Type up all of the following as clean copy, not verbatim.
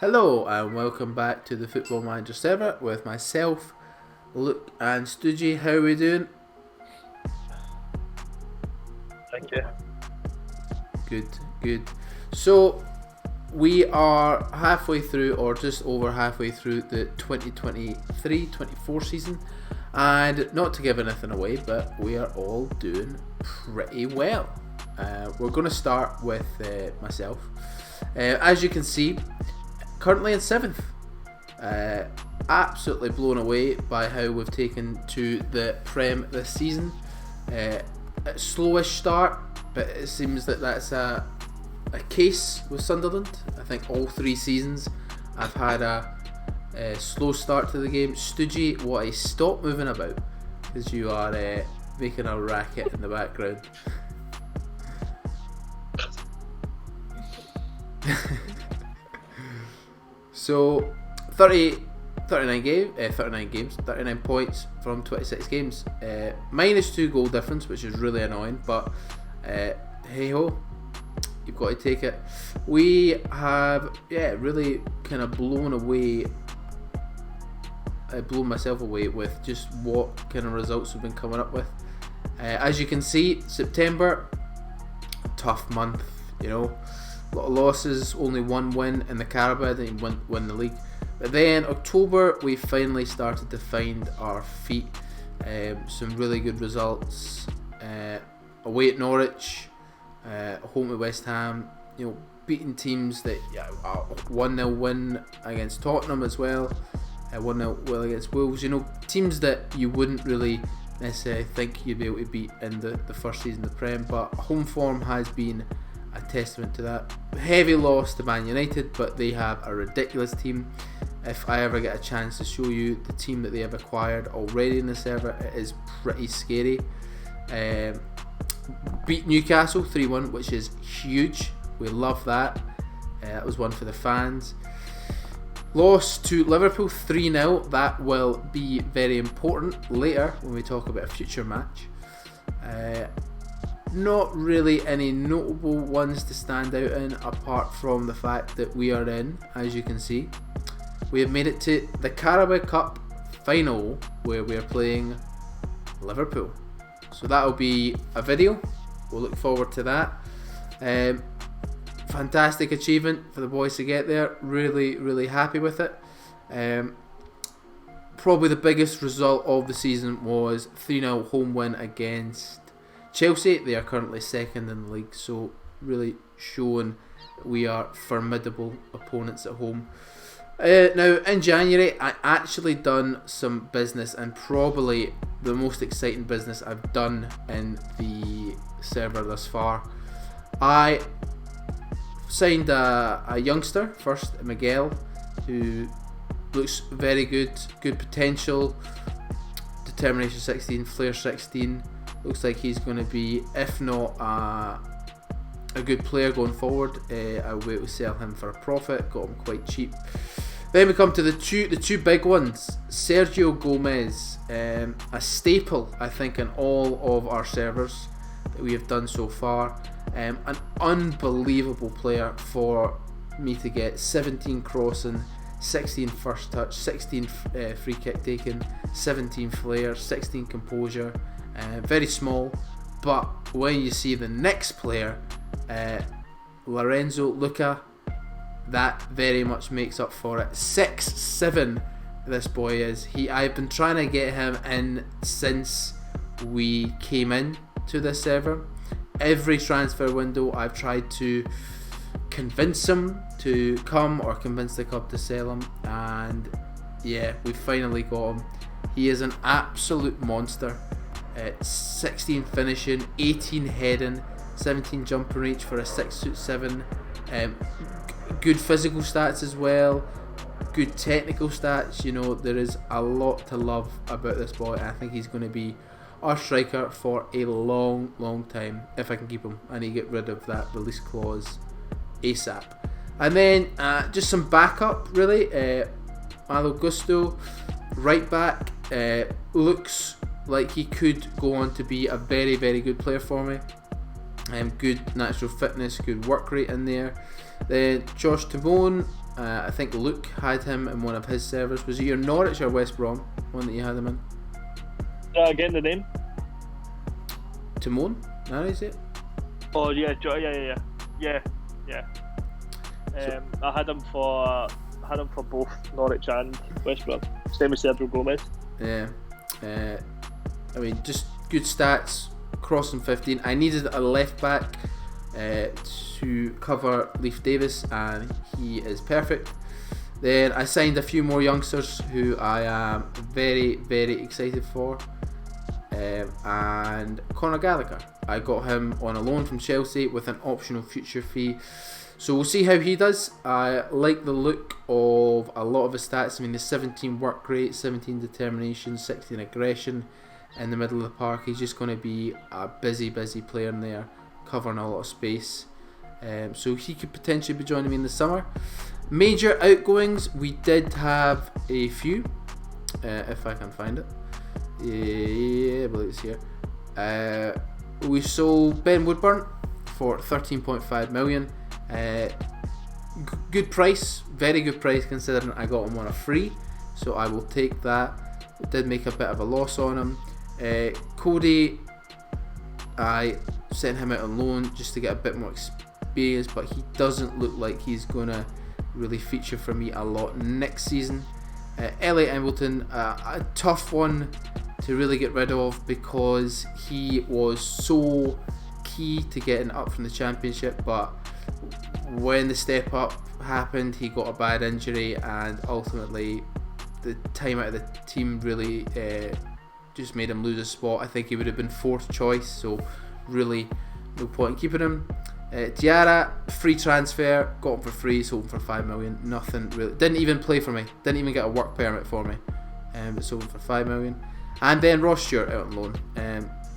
Hello and welcome back to the Football Manager server with myself, Luke and Stoogie. How are we doing? Thank you. Good. So we are halfway through, or just over halfway through, the 2023-24 season, and not to give anything away, but we are all doing pretty well. We're going to start with myself. As you can see, currently in 7th. Absolutely blown away by how we've taken to the Prem this season. Slowish start, but it seems that that's a case with Sunderland. I think all 3 seasons I've had a slow start to the game. Stoogie, what, stop moving about, because you are making a racket in the background. So 39 games, 39 points from 26 games. Minus 2 goal difference, which is really annoying, but hey ho, you've got to take it. We have really kind of blown myself away with just what kind of results we've been coming up with. As you can see, September, tough month, a lot of losses, only 1 win in the Carabao, didn't win the league. But then October, we finally started to find our feet. Some really good results. Away at Norwich, home at West Ham, beating teams that 1-0 win against Tottenham as well. 1-0 win against Wolves. Teams that you wouldn't really necessarily think you'd be able to beat in the first season of the Prem. But home form has been a testament to that. Heavy loss to Man United, but they have a ridiculous team. If I ever get a chance to show you the team that they have acquired already in the server, it is pretty scary. Beat Newcastle 3-1, which is huge. We love that. That was one for the fans. Lost to Liverpool 3-0. That will be very important later when we talk about a future match. Not really any notable ones to stand out in, apart from the fact that we are in, as you can see, we have made it to the Carabao Cup final, where we are playing Liverpool. So that will be a video. We'll look forward to that. Fantastic achievement for the boys to get there. Really happy with it. Probably the biggest result of the season was 3-0 home win against Chelsea. They are currently 2nd in the league, so really showing we are formidable opponents at home. Now in January, I actually done some business, and probably the most exciting business I've done in the server thus far. I signed a youngster first, Miguel, who looks very good potential, determination 16, flair 16. Looks like he's going to be, if not a good player going forward. I'll be able to sell him for a profit. Got him quite cheap. Then we come to the two big ones. Sergio Gomez, a staple, I think, in all of our servers that we have done so far. An unbelievable player for me to get. 17 crossing, 16 first touch, 16 free kick taken, 17 flair, 16 composure. Very small, but when you see the next player, Lorenzo Luca, that very much makes up for it. 6'7" this boy is. I've been trying to get him in since we came in to this server. Every transfer window I've tried to convince him to come, or convince the club to sell him, and yeah, we finally got him. He is an absolute monster. 16 finishing, 18 heading, 17 jump and reach for a 6'7". Good physical stats as well, good technical stats. There is a lot to love about this boy. I think he's going to be our striker for a long time, if I can keep him. I need to get rid of that release clause ASAP. And then just some backup, really. Malo Gusto, right back, looks like he could go on to be a very good player for me. Good natural fitness, good work rate in there. Then Josh Timon, I think Luke had him in one of his servers. Was it your Norwich or West Brom one that you had him in? Again, the name? Timon? No, is it? Oh yeah. I had him for both Norwich and West Brom. Same with Sergio Gomez. Yeah. I mean, just good stats. Crossing 15. I needed a left back to cover Leif Davis, and he is perfect. Then I signed a few more youngsters who I am very, very excited for. And Conor Gallagher, I got him on a loan from Chelsea with an optional future fee, so we'll see how he does. I like the look of a lot of his stats. I mean, the 17 work rate, 17 determination, 16 aggression in the middle of the park. He's just going to be a busy player in there, covering a lot of space, so he could potentially be joining me in the summer. Major outgoings, we did have a few, if I can find it. Yeah, I believe it's here. We sold Ben Woodburn for 13.5 million. Good price, very good price considering I got him on a free, so I will take that. Did make a bit of a loss on him. Cody, I sent him out on loan just to get a bit more experience, but he doesn't look like he's gonna really feature for me a lot next season. Elliot Embleton, a tough one to really get rid of because he was so key to getting up from the Championship, but when the step up happened, he got a bad injury, and ultimately the time out of the team really just made him lose a spot. I think he would have been fourth choice, so really no point in keeping him. Tiara, free transfer, got him for free, sold him for 5 million. Nothing really, didn't even play for me, didn't even get a work permit for me, but sold him for 5 million. And then Ross Stewart out on loan.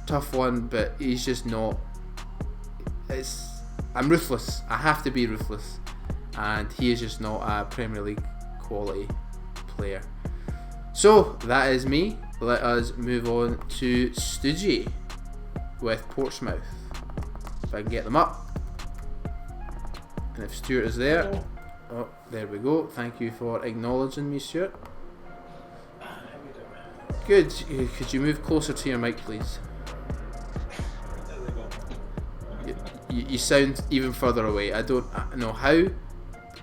Tough one, but he's just not. I'm ruthless. I have to be ruthless, and he is just not a Premier League quality player. So that is me. Let us move on to Stoogie with Portsmouth. If I can get them up, and if Stuart is there. Oh, there we go. Thank you for acknowledging me, Stuart. Good. Could you move closer to your mic, please? You sound even further away. I don't know how,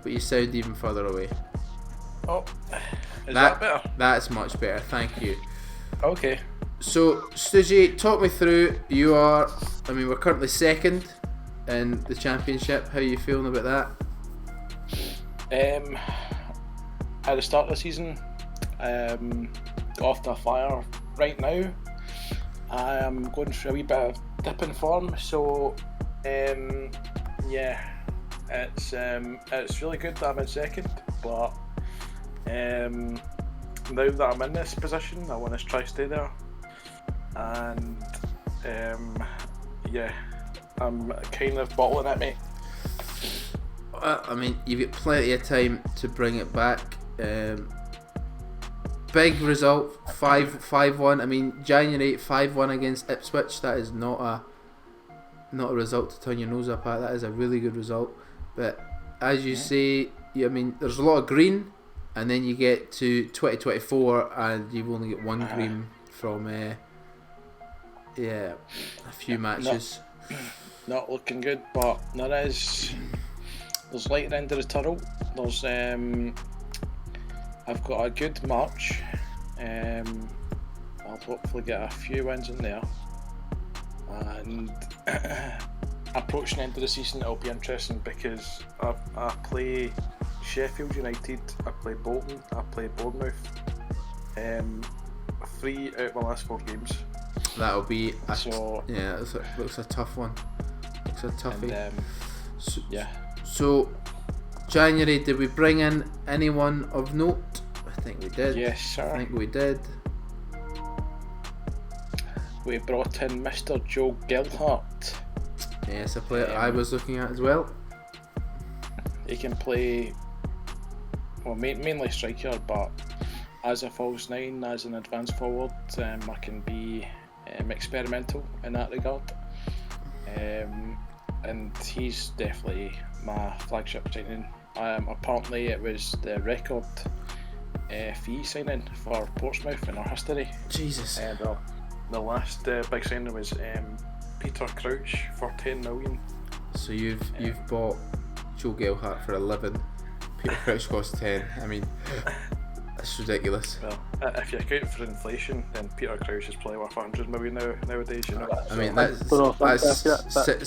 but you sound even further away. Oh, is that better? That's much better. Thank you. Okay. So, Stoogie, talk me through. We're currently second in the Championship. How are you feeling about that? At the start of the season, got off to a flyer. Right now, I am going through a wee bit of dip in form. So, yeah, it's really good that I'm in second. But now that I'm in this position, I want to try to stay there. And yeah, I'm kind of bottling at me. I mean, you've got plenty of time to bring it back. Big result, 5-1. I mean, January 5-1 against Ipswich. That is not a result to turn your nose up at. That is a really good result. But as you say, I mean, there's a lot of green, and then you get to 2024, and you've only got one green from a few matches. Not looking good, but there's light at the end of the tunnel. There's I've got a good March. I'll hopefully get a few wins in there, and approaching the end of the season, it'll be interesting because I play Sheffield United, I play Bolton, I play Bournemouth. 3 out of my last 4 games. That'll be looks a tough one. Looks a toughie. And, So January, did we bring in anyone of note? I think we did. Yes, sir. I think we did. We brought in Mr. Joe Gilhart. Yes, a player I was looking at as well. He can play, well, mainly striker, but as a false 9, as an advanced forward, I can be experimental in that regard. And he's definitely my flagship signing Apparently it was the record fee signing for Portsmouth in our history. Jesus. The last big signing was Peter Crouch for 10 million. So you've bought Joe Gelhardt for 11. Peter Crouch costs 10. I mean, that's ridiculous. Well, if you account for inflation, then Peter Crouch is probably worth 100 million nowadays. You know. I mean, that's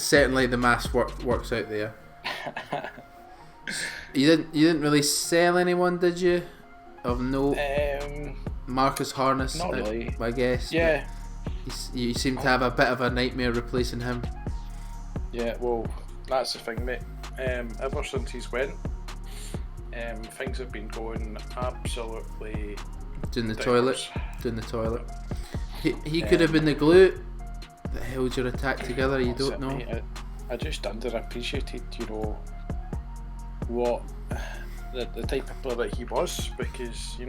certainly the maths works out there. You didn't really sell anyone, did you? Of note, Marcus Harness. Not really. I guess. Yeah. You seem to have a bit of a nightmare replacing him. Yeah. Well, that's the thing, mate. Ever since he's went, things have been going absolutely Doing the downwards. toilet. He could have been the glue that held your attack together. You don't know. Mate, I just underappreciated, what the type of player that he was, because he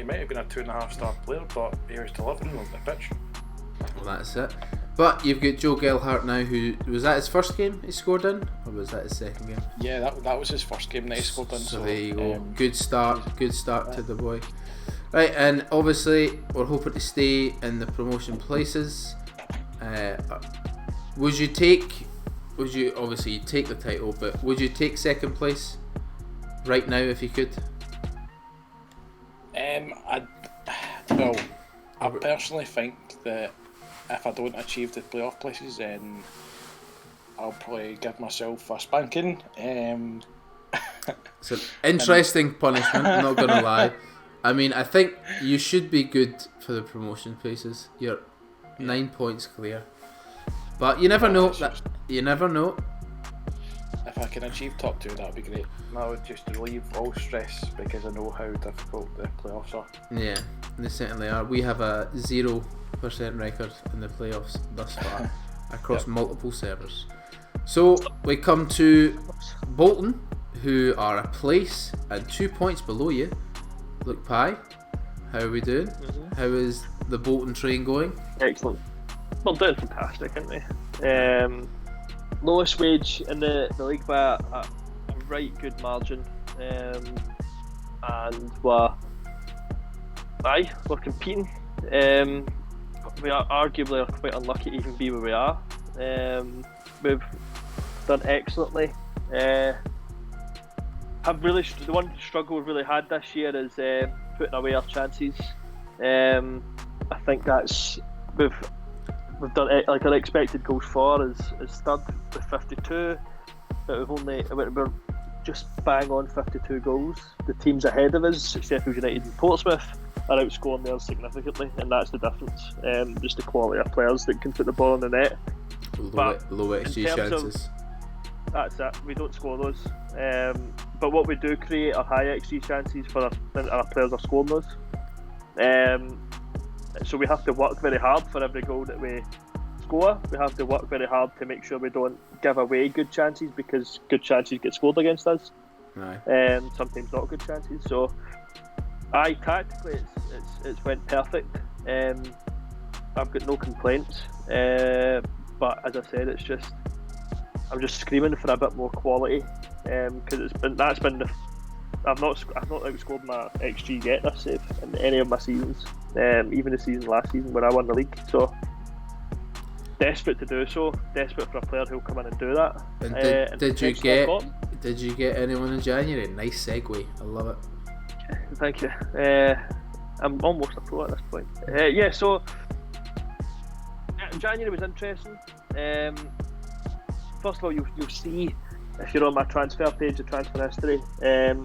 might have been a 2.5-star player, but he was delivering on the pitch. Well, that's it. But you've got Joe Gelhardt now, who was that his first game he scored in, or was that his second game? Yeah, that was his first game that he scored in. So there you go. Good start to the boy. Right, and obviously we're hoping to stay in the promotion places. Would you obviously you'd take the title, but would you take second place right now if you could? I personally think that if I don't achieve the playoff places, then I'll probably give myself a spanking. It's an interesting punishment, I'm not going to lie. I mean, I think you should be good for the promotion places. You're 9 points clear. But you never know. You never know. If I can achieve top 2, that would be great. That would just relieve all stress, because I know how difficult the playoffs are. Yeah, they certainly are. We have a 0% record in the playoffs thus far across multiple servers. So we come to Bolton, who are a place and 2 points below you. Luke Pye, how are we doing? Mm-hmm. How is the Bolton train going? Excellent. Well, doing fantastic, aren't they? Lowest wage in the league by a right good margin, and we're competing. We are arguably quite unlucky to even be where we are. We've done excellently. The one struggle we've really had this year is putting away our chances. I think that's we've done like our expected goals for is third with 52, but we're just bang on 52 goals. The teams ahead of us, Sheffield United and Portsmouth, are outscoring theirs significantly, and that's the difference. Just the quality of players that can put the ball in the net. Low XG chances. That's it. We don't score those. But what we do create are high XG chances for our players are scoring those. So we have to work very hard for every goal that we score. We have to work very hard to make sure we don't give away good chances, because good chances get scored against us. Aye. Sometimes not good chances. So, tactically it's went perfect. I've got no complaints. But as I said, I'm just screaming for a bit more quality, because I've not outscored my XG yet this save in any of my seasons, even the season last season when I won the league. So desperate to do so, desperate for a player who'll come in and do that. And did you get anyone in January? Nice segue, I love it. Thank you. I'm almost a pro at this point. So January was interesting. First of all, you'll see if you're on my transfer page, the transfer history. I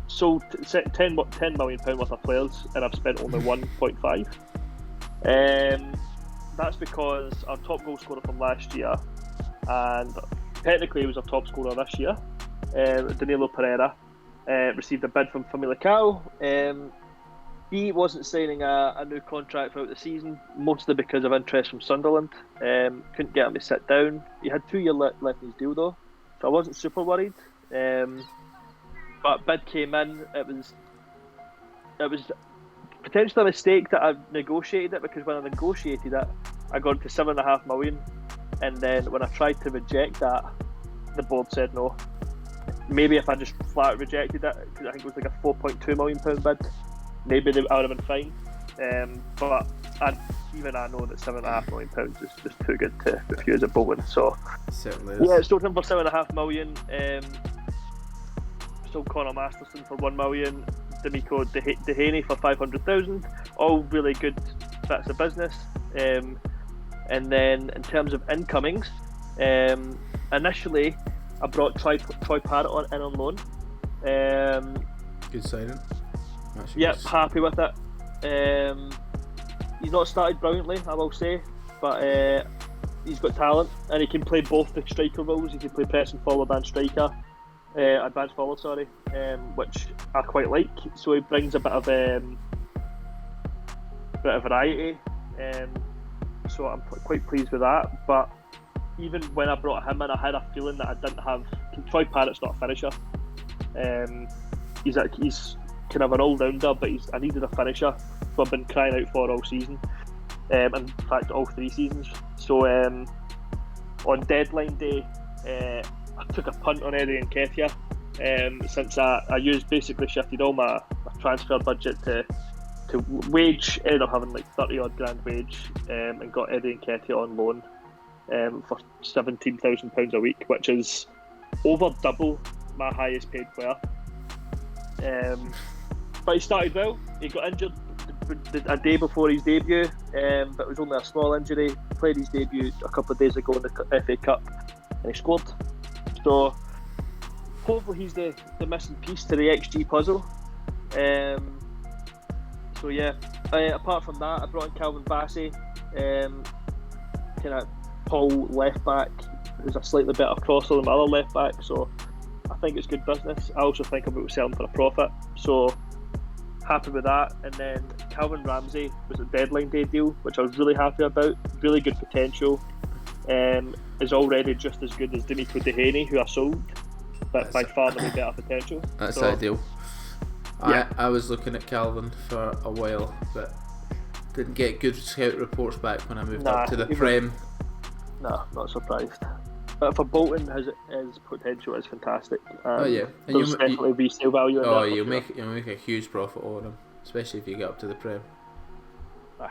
sold £10 million worth of players, and I've spent only 1.5. That's because our top goal scorer from last year, and technically he was our top scorer this year, Danilo Pereira, received a bid from Famalicão. He wasn't signing a new contract throughout the season, mostly because of interest from Sunderland. Couldn't get him to sit down. He had 2 years left in his deal though, so I wasn't super worried. But bid came in. It was potentially a mistake that I negotiated it, because when I negotiated it, I got it to $7.5 million, and then when I tried to reject that, the board said no. maybe if I just flat rejected it, because I think it was like a £4.2 million bid, maybe I would have been fine. But even I know that £7.5 million is just too good to refuse at Bolton. So Certainly is. yeah, it's sold him for £7.5 million. Sold Connor Masterson for £1 million. D'Amico Dehaney for 500,000. All really good bits of business. And then in terms of incomings, initially I brought Troy Parrott in on loan. Good signing. Yep, happy with it. He's not started brilliantly, I will say, but he's got talent and he can play both the striker roles. He can play press and forward and striker, advanced forward, sorry, which I quite like. So he brings a bit of variety. So I'm quite pleased with that. But even when I brought him in, I had a feeling that I didn't have. Troy Parrott's not a finisher. He's kind of an all-rounder, but I needed a finisher, so I've been crying out for all season. In fact, all 3 seasons. So on deadline day, I took a punt on Eddie Nketiah. Since I basically shifted all my transfer budget to wage, ended up having like 30 odd grand wage, and got Eddie Nketiah on loan for £17,000 a week, which is over double my highest paid player. But he started well. He got injured a day before his debut, but it was only a small injury. He played his debut a couple of days ago in the FA Cup and he scored. So hopefully he's the missing piece to the XG puzzle. So yeah, apart from that, I brought in Calvin Bassey, kind of tall left back, who's a slightly better crosser than my other left back. So I think it's good business. I also think I'm about to sell him for a profit. So happy with that. And then Calvin Ramsey was a deadline day deal, which I was really happy about. Really good potential. Is already just as good as D'Amico Dehaney, who I sold, but by far the better potential. That's so, ideal. Yeah. I was looking at Calvin for a while, but didn't get good scout reports back when I moved up to the Prem. Nah, not surprised. But for Bolton, his potential is fantastic. Oh yeah, and there's definitely resale value in there. You'll make a huge profit on him, especially if you get up to the Prem. Aye.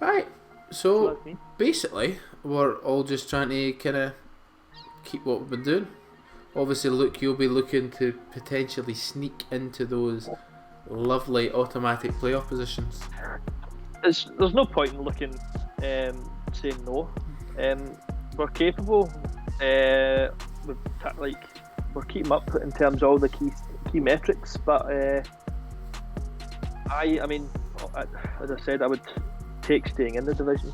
Right, so that's me. basically we're all just trying to kind of keep what we've been doing. Obviously, Luke, you'll be looking to potentially sneak into those lovely automatic playoff positions. There's no point in looking, saying no. We're capable. We're keeping up in terms of all the key metrics. But I mean, as I said, I would take staying in the division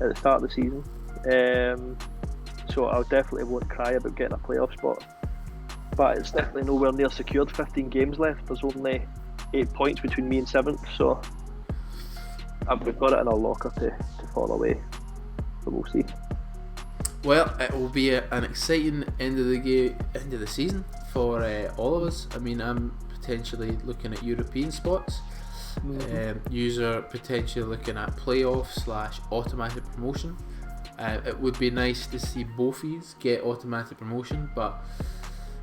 at the start of the season. So I definitely won't cry about getting a playoff spot. But it's definitely nowhere near secured. 15 games left. There's only 8 points between me and 7th. So we've got it in our locker to fall away. So we'll see. Well, it will be an exciting end of the season for all of us. I mean, I'm potentially looking at European spots. User potentially looking at playoff / automatic promotion. It would be nice to see both of these get automatic promotion, but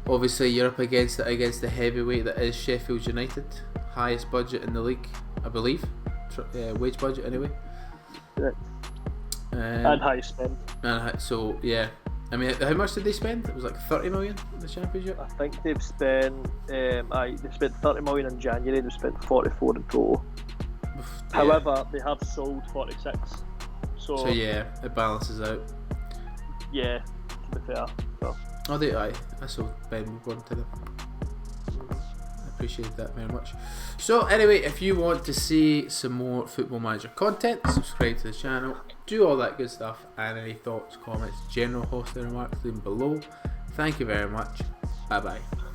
obviously you're up against the heavyweight that is Sheffield United, highest budget in the league, I believe, wage budget anyway. Yeah. And high spend. So yeah, I mean, how much did they spend? It was like 30 million in the Championship. I think they've spent. They spent 30 million in January. They've spent 44 in total. Yeah. However, they have sold 46. So yeah, it balances out. Yeah, to be fair. So. Oh, I sold Ben Woodward to them. I appreciate that very much. So anyway, if you want to see some more Football Manager content, subscribe to the channel, do all that good stuff, and any thoughts, comments, general hosting remarks, leave them below. Thank you very much. Bye bye.